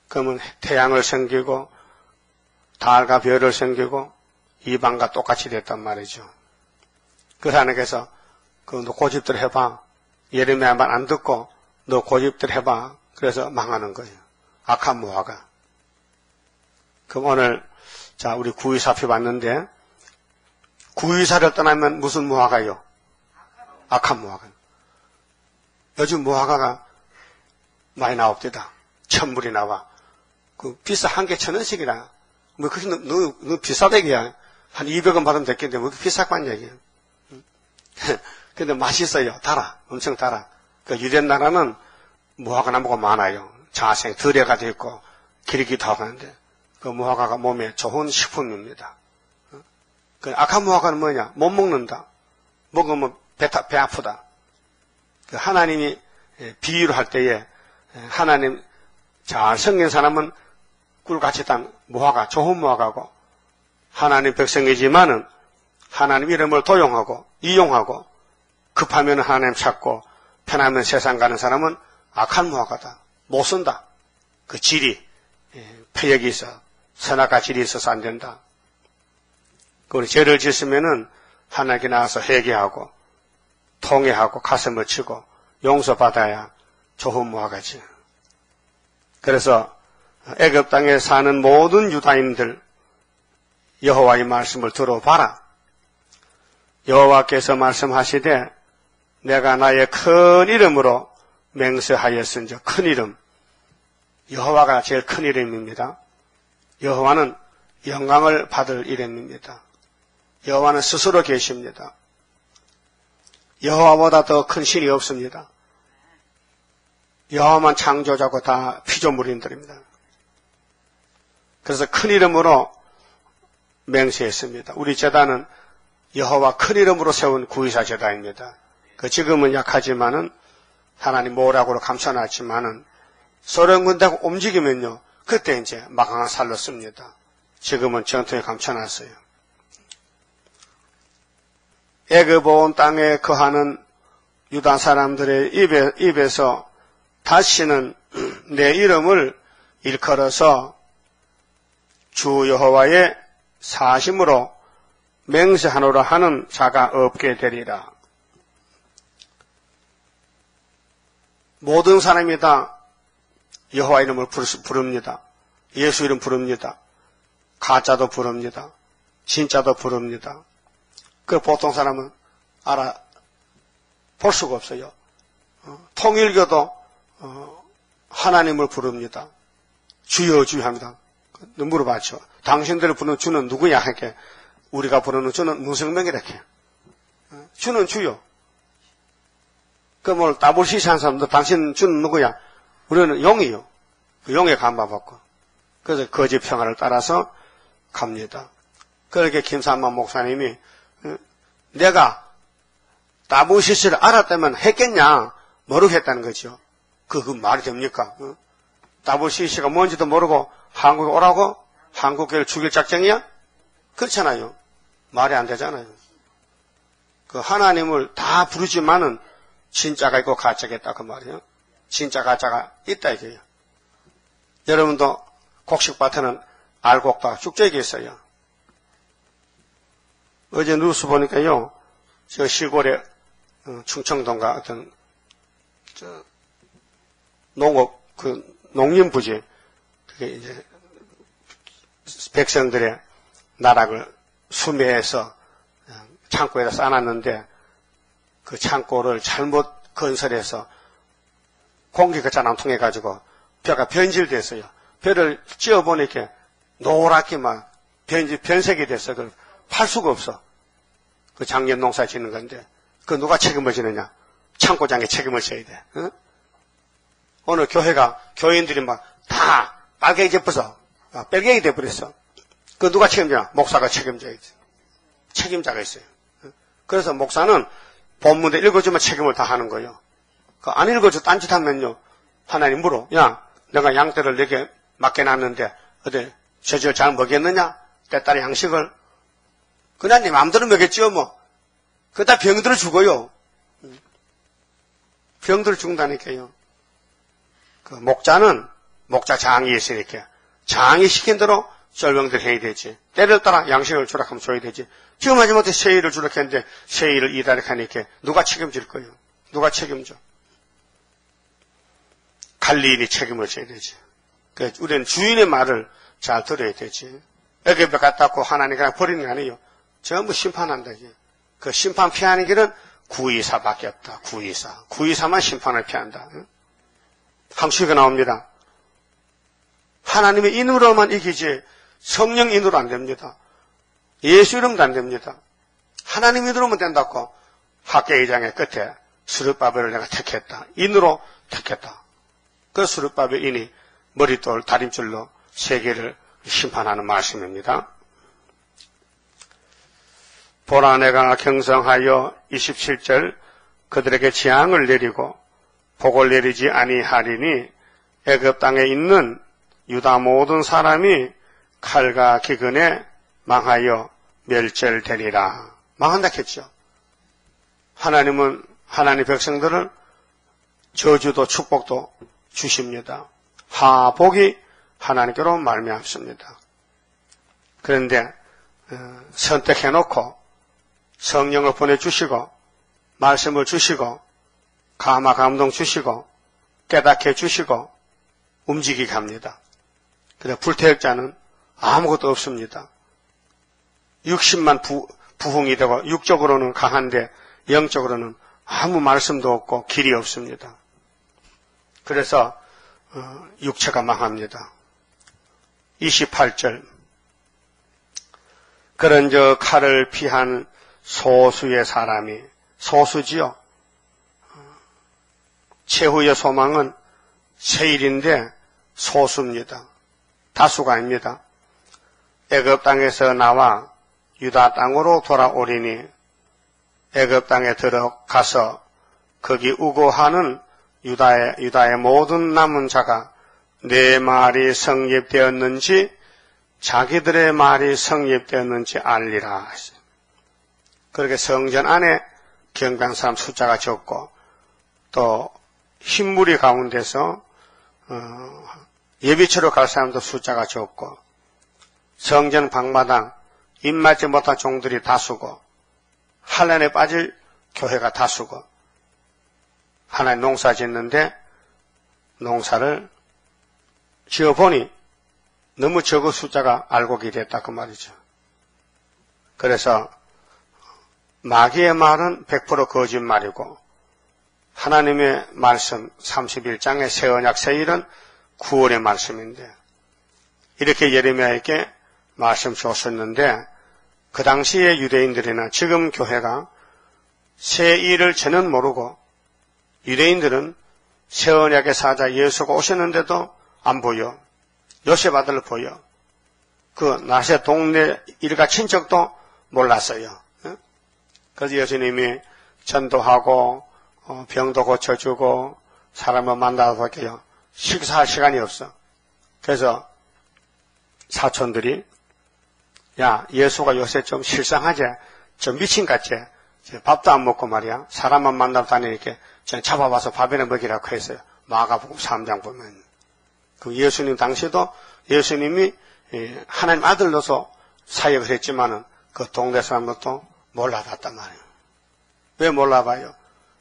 그러면 태양을 섬기고 달과 별을 섬기고 이방과 똑같이 됐단 말이죠. 그래서 하나님께서 너 고집들 해봐. 예레미야 말 안 듣고 너 고집들 해봐. 그래서 망하는 거예요. 악한 무화과. 그럼 오늘 자 우리 구의사표 봤는데 구의사를 떠나면 무슨 무화과요? 악한 무화과. 요즘 무화과가 많이 나옵니다. 천불이 나와. 그 비싸 한 개 1,000원씩이라. 뭐 그게 너무 비싸대기야. 한 200원 받으면 됐겠는데 뭐 그렇게 비싸고 얘기야. 근데 맛있어요. 달아. 엄청 달아. 그 유대 나라는 무화과 나무가 많아요. 자생 들에가 돼 있고 기르기도 하고 하는데 그 무화과가 몸에 좋은 식품입니다. 그 악한 무화과는 뭐냐? 못 먹는다. 먹으면 배 아프다. 그 하나님이 비유를 할 때에 하나님 잘 섬긴 사람은 꿀같이 단 무화과, 좋은 무화과고 하나님 백성이지만은 하나님 이름을 도용하고 이용하고 급하면 하나님 찾고 편하면 세상 가는 사람은 악한 무화과다. 못 쓴다. 그 질이 폐역이 있어. 선악과 질이 있어서 안 된다. 우리 죄를 짓으면은 하나님께 나와서 회개하고 통회하고 가슴을 치고 용서받아야 좋은 무화과지. 그래서 애굽 땅에 사는 모든 유다인들 여호와의 말씀을 들어봐라. 여호와께서 말씀하시되 내가 나의 큰 이름으로 맹세하였은즉 큰 이름. 여호와가 제일 큰 이름입니다. 여호와는 영광을 받을 이름입니다. 여호와는 스스로 계십니다. 여호와보다 더 큰 신이 없습니다. 여호와만 창조자고 다 피조물인들입니다. 그래서 큰 이름으로 맹세했습니다. 우리 제단은 여호와 큰 이름으로 세운 구의사 제단입니다. 지금은 약하지만은 하나님 모락으로 감춰놨지만은 소련 군대가 움직이면요, 그때 이제 막강한 살로 씁니다. 지금은 전투에 감춰놨어요. 애굽 온 땅에 거하는 유다 사람들의 입에서 다시는 내 이름을 일컬어서 주 여호와의 사심으로 맹세하노라 하는 자가 없게 되리라. 모든 사람이 다 여호와 이름을 부릅니다. 예수 이름 부릅니다. 가짜도 부릅니다. 진짜도 부릅니다. 그 보통 사람은 볼 수가 없어요. 통일교도 하나님을 부릅니다. 주여 주여 합니다. 물어봤죠. 당신들을 부르는 주는 누구냐? 이렇게 우리가 부르는 주는 무성명이라 이렇게. 주는 주요. 뭘 따블시시한 사람도 당신 주는 누구야? 우리는 용이요. 그 용에 감화받고. 그래서 거짓 평화를 따라서 갑니다. 그렇게 김삼만 목사님이 내가 따블시시를 알았다면 했겠냐? 모르겠다는 거죠. 그 말이 됩니까? 따블시시가 뭔지도 모르고 한국에 오라고? 한국교회를 죽일 작정이야? 그렇잖아요. 말이 안 되잖아요. 그 하나님을 다 부르지만은 진짜가 있고 가짜가 있다 그 말이에요. 진짜 가짜가 있다 이거예요. 여러분도 곡식밭에는 알곡과 쭉저기 있어요. 어제 뉴스 보니까요, 저 시골에 충청도인가 어떤 농림부지 그게 이제 백성들의 나락을 수매해서 창고에다 쌓아놨는데 그 창고를 잘못 건설해서 공기가 잘 안 통해가지고 벼가 변질됐어요. 벼를 찧어보니까 노랗게 막 변색이 됐어. 그걸 팔 수가 없어. 그 작년 농사 짓는 건데 그 누가 책임을 지느냐? 창고장에 책임을 져야 돼. 응? 오늘 교인들이 막 다 빨개져버서 빨갱이 돼버렸어. 그 누가 책임지냐? 목사가 책임져야지. 책임자가 있어요. 그래서 목사는 본문에 읽어주면 책임을 다 하는 거예요. 안 읽어줘 딴짓하면요, 하나님 물어. 야, 내가 양떼를 내게 맡겨놨는데 어디 저절 잘 먹였느냐? 때 따라 양식을. 그냥 네 마음대로 먹였지요 뭐. 그다 병들어 죽어요. 병들어 죽는다니까요. 그 목자는 목자 장이 있으니까 장이 시킨 대로 쫄병들 해야 되지. 때를 따라 양식을 주라 하면 줘야 되지. 지금 하지못해 세일을 주라 했는데 세일을 이다락 하니까 누가 책임질 거예요? 누가 책임져? 관리인이 책임을 져야 되지. 그러니까 우리는 주인의 말을 잘 들어야 되지. 애굽에 갔다 왔고 하나님 그냥 버리는 게 아니에요. 전부 심판한다. 그 심판 피하는 길은 구의사밖에 없다. 구의사만 심판을 피한다. 항시가 나옵니다. 하나님의 인으로만 이기지 성령 인으로 안 됩니다. 예수 이름도 안 됩니다. 하나님 인으로만 된다고 학계 2장의 끝에 스룹바벨을 내가 택했다. 인으로 택했다. 그 스룹바벨 인이 머릿돌 다림줄로 세계를 심판하는 말씀입니다. 보라 내가 경성하여 27절 그들에게 재앙을 내리고 복을 내리지 아니하리니 애굽 땅에 있는 유다 모든 사람이 칼과 기근에 망하여 멸절되리라. 망한다 했죠. 하나님은 하나님 백성들을 저주도 축복도 주십니다. 하복이 하나님께로 말미암습니다. 그런데 선택해놓고 성령을 보내주시고 말씀을 주시고 감화 감동 주시고 깨닫게 해주시고 움직이게 합니다. 그래 불태역자는 아무것도 없습니다. 60만 부흥이 되고 육적으로는 강한데 영적으로는 아무 말씀도 없고 길이 없습니다. 그래서 육체가 망합니다. 28절. 그런 저 칼을 피한 소수의 사람이, 소수지요. 최후의 소망은 세일인데 소수입니다. 다수가 아닙니다. 애굽 땅에서 나와 유다 땅으로 돌아오리니 애굽 땅에 들어가서 거기 우고하는 유다의 모든 남은 자가 내 말이 성립되었는지 자기들의 말이 성립되었는지 알리라. 그렇게 성전 안에 경배한 사람 숫자가 적고 또 흰무리 가운데서 예비처로 갈 사람도 숫자가 적고 성전 방마당 입맞지 못한 종들이 다수고 환란에 빠질 교회가 다수고 하나님 농사 짓는데 농사를 지어보니 너무 적은 숫자가 알곡이 됐다 그 말이죠. 그래서 마귀의 말은 100% 거짓말이고 하나님의 말씀 31장의 새 언약 세일은 9월의 말씀인데 이렇게 예레미야에게 말씀 주었었는데 그 당시에 유대인들이나 지금 교회가 새 일을 전혀 모르고 유대인들은 새 언약의 사자 예수가 오셨는데도 안 보여. 요셉 아들 보여. 그 나세 동네 일가 친척도 몰랐어요. 그래서 예수님이 전도하고 병도 고쳐주고 사람을 만나서 할게요. 식사할 시간이 없어. 그래서 사촌들이 야 예수가 요새 좀 실상하지? 좀 미친같지? 밥도 안 먹고 말이야. 사람만 만나러 다니니까 잡아봐서 밥이나 먹이라고 했어요. 마가복음 3장 보면. 그 예수님 당시도 예수님이 하나님 아들로서 사역을 했지만은 그 동네 사람들도 몰라봤단 말이에요. 왜 몰라봐요?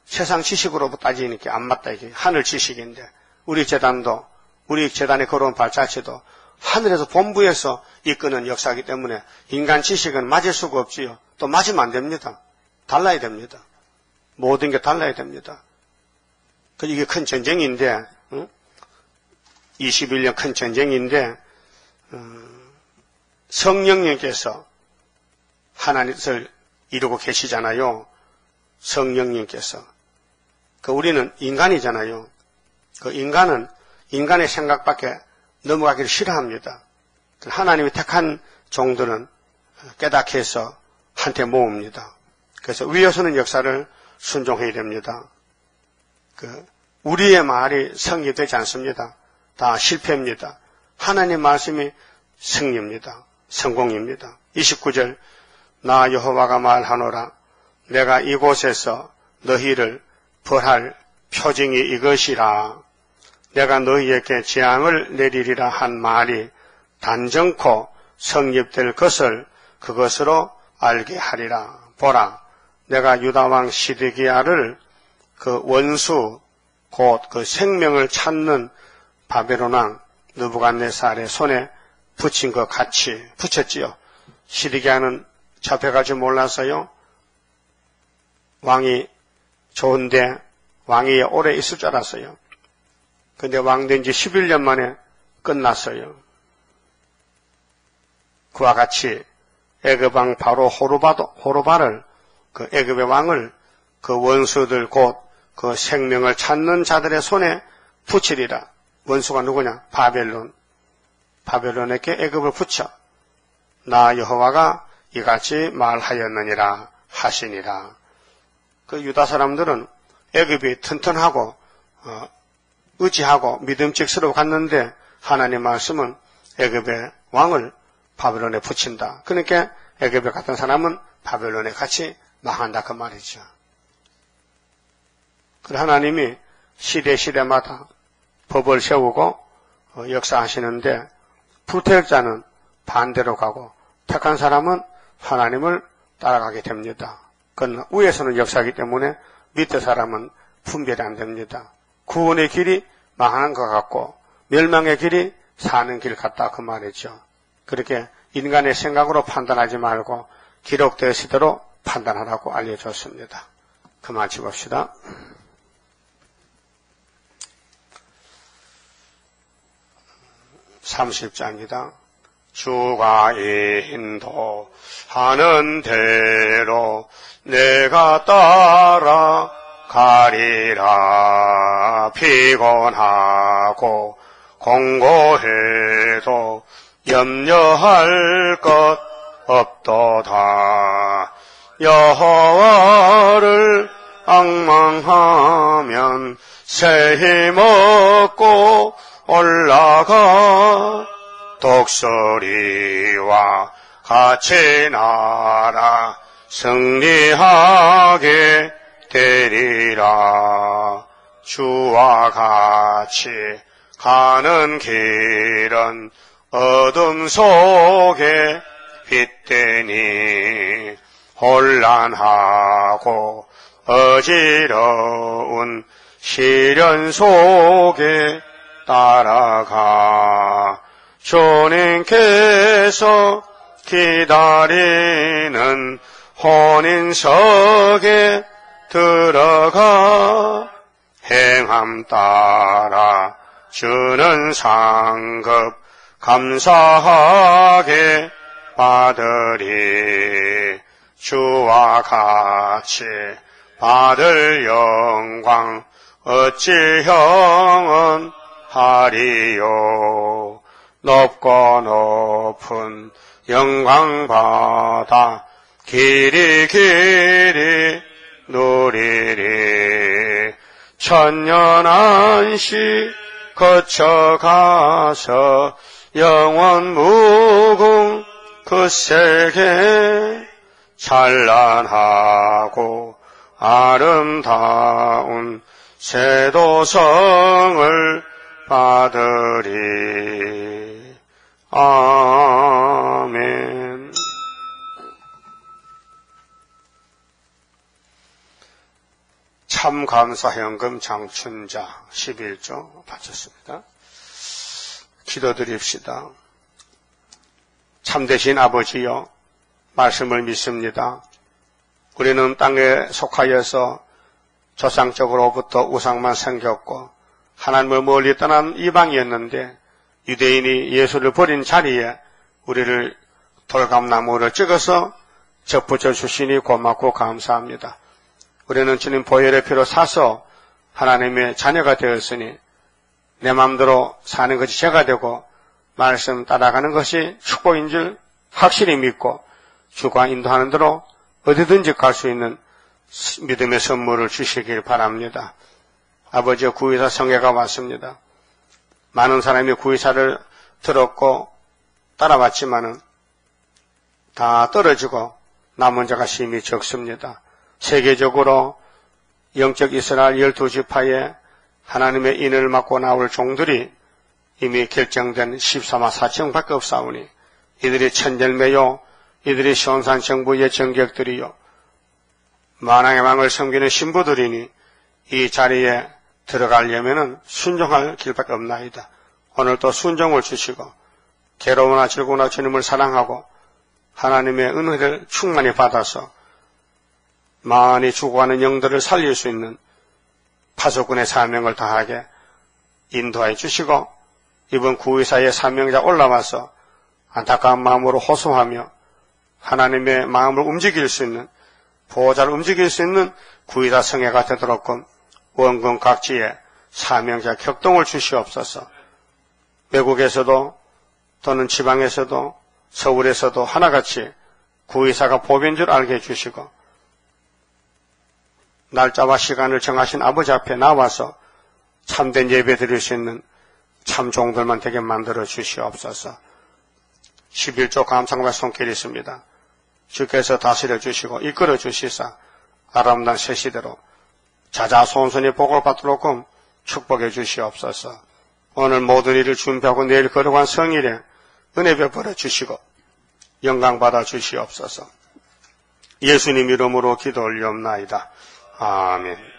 세상 지식으로 따지니까 안 맞다 이게 하늘 지식인데 우리 재단의 걸어온 발자취도 하늘에서 본부에서 이끄는 역사이기 때문에 인간 지식은 맞을 수가 없지요. 또 맞으면 안 됩니다. 달라야 됩니다. 모든 게 달라야 됩니다. 이게 큰 전쟁인데 21년 큰 전쟁인데 성령님께서 하나님을 이루고 계시잖아요. 성령님께서. 우리는 인간이잖아요. 인간은 인간의 생각밖에 넘어가기를 싫어합니다. 하나님이 택한 종들은 깨닫게 해서 한테 모읍니다. 그래서 위에서는 역사를 순종해야 됩니다. 우리의 말이 성립되지 않습니다. 다 실패입니다. 하나님 말씀이 승리입니다. 성공입니다. 29절 나 여호와가 말하노라 내가 이곳에서 너희를 벌할 표징이 이것이라 내가 너희에게 재앙을 내리리라 한 말이 단정코 성립될 것을 그것으로 알게 하리라. 보라 내가 유다왕 시드기야를 그 원수 곧 그 생명을 찾는 바벨론 왕 느부갓네살의 손에 붙인 것 같이 붙였지요. 시드기야는 잡혀가지 몰라서요. 왕이 좋은데 왕이 오래 있을 줄 알았어요. 근데 왕 된 지 11년 만에 끝났어요. 그와 같이 애굽 왕 바로 호르바를 그 애굽의 왕을 그 원수들 곧 그 생명을 찾는 자들의 손에 붙이리라. 원수가 누구냐? 바벨론에게 애굽을 붙여 나 여호와가 이같이 말하였느니라 하시니라. 그 유다 사람들은 애굽이 튼튼하고 의지하고 믿음직스러워 갔는데 하나님 말씀은 애굽의 왕을 바벨론에 붙인다. 그러니까 애굽에 갔던 사람은 바벨론에 같이 망한다 그 말이죠. 그래서 하나님이 시대마다 법을 세우고 역사하시는데 불태역자는 반대로 가고 택한 사람은 하나님을 따라가게 됩니다. 그건 위에서는 역사이기 때문에 밑에 사람은 분별이 안 됩니다. 구원의 길이 망하는 것 같고 멸망의 길이 사는 길 같다 그 말이죠. 그렇게 인간의 생각으로 판단하지 말고 기록되시대로 판단하라고 알려줬습니다. 그만 집읍시다. 30장입니다. 주가 인도하는 대로 내가 따라가리라. 피곤하고 공고해도 염려할 것 없도다. 여호와를 앙망하면 새 힘 얻고 올라가. 독수리와 같이 날아 승리하게 되리라. 주와 같이 가는 길은 어둠 속에 빛되니 혼란하고 어지러운 시련 속에 따라가. 주님께서 기다리는 혼인석에 들어가. 행함 따라 주는 상급 감사하게 받으리. 주와 같이 받을 영광 어찌 형은 하리요. 높고 높은 영광 받아 길이 누리리. 천년 안시 거쳐가서 영원 무궁 그 세계 찬란하고 아름다운 세도성을 받으리. 아멘. 참감사현금 장춘자 11조 바쳤습니다. 기도드립시다. 참되신 아버지여, 말씀을 믿습니다. 우리는 땅에 속하여서 조상적으로부터 우상만 생겼고 하나님을 멀리 떠난 이방이었는데 유대인이 예수를 버린 자리에 우리를 돌감나무를 찍어서 접붙여 주시니 고맙고 감사합니다. 우리는 주님 보혈의 피로 사서 하나님의 자녀가 되었으니 내 마음대로 사는 것이 죄가 되고 말씀 따라가는 것이 축복인 줄 확실히 믿고 주가 인도하는 대로 어디든지 갈 수 있는 믿음의 선물을 주시길 바랍니다. 아버지의 구의사 성회가 왔습니다. 많은 사람이 구의사를 들었고 따라왔지만은 다 떨어지고 남은 자가 심히 적습니다. 세계적으로 영적 이스라엘 12지파에 하나님의 인을 맡고 나올 종들이 이미 결정된 14만 4천밖에 없사오니 이들이 천절매요, 이들이 시온산 정부의 정객들이요, 만왕의 왕을 섬기는 신부들이니 이 자리에 들어가려면은 순종할 길밖에 없나이다. 오늘도 순종을 주시고 괴로우나 즐거우나 주님을 사랑하고 하나님의 은혜를 충만히 받아서 많이 죽어가는 영들을 살릴 수 있는 파수꾼의 사명을 다하게 인도해 주시고 이번 구의사의 사명자 올라와서 안타까운 마음으로 호소하며 하나님의 마음을 움직일 수 있는, 보호자를 움직일 수 있는 구의사 성회가 되도록끔 원근 각지에 사명자 격동을 주시옵소서. 외국에서도 또는 지방에서도 서울에서도 하나같이 구의사가 법인 줄 알게 해주시고 날짜와 시간을 정하신 아버지 앞에 나와서 참된 예배 드릴 수 있는 참 종들만 되게 만들어 주시옵소서. 11조 감상과 손길이 있습니다. 주께서 다스려 주시고 이끌어 주시사 아름다운 새 시대로 자자손손이 복을 받도록끔 축복해 주시옵소서. 오늘 모든 일을 준비하고 내일 거룩한 성일에 은혜 베풀어 주시고 영광 받아 주시옵소서. 예수님 이름으로 기도 올리옵나이다. 아멘.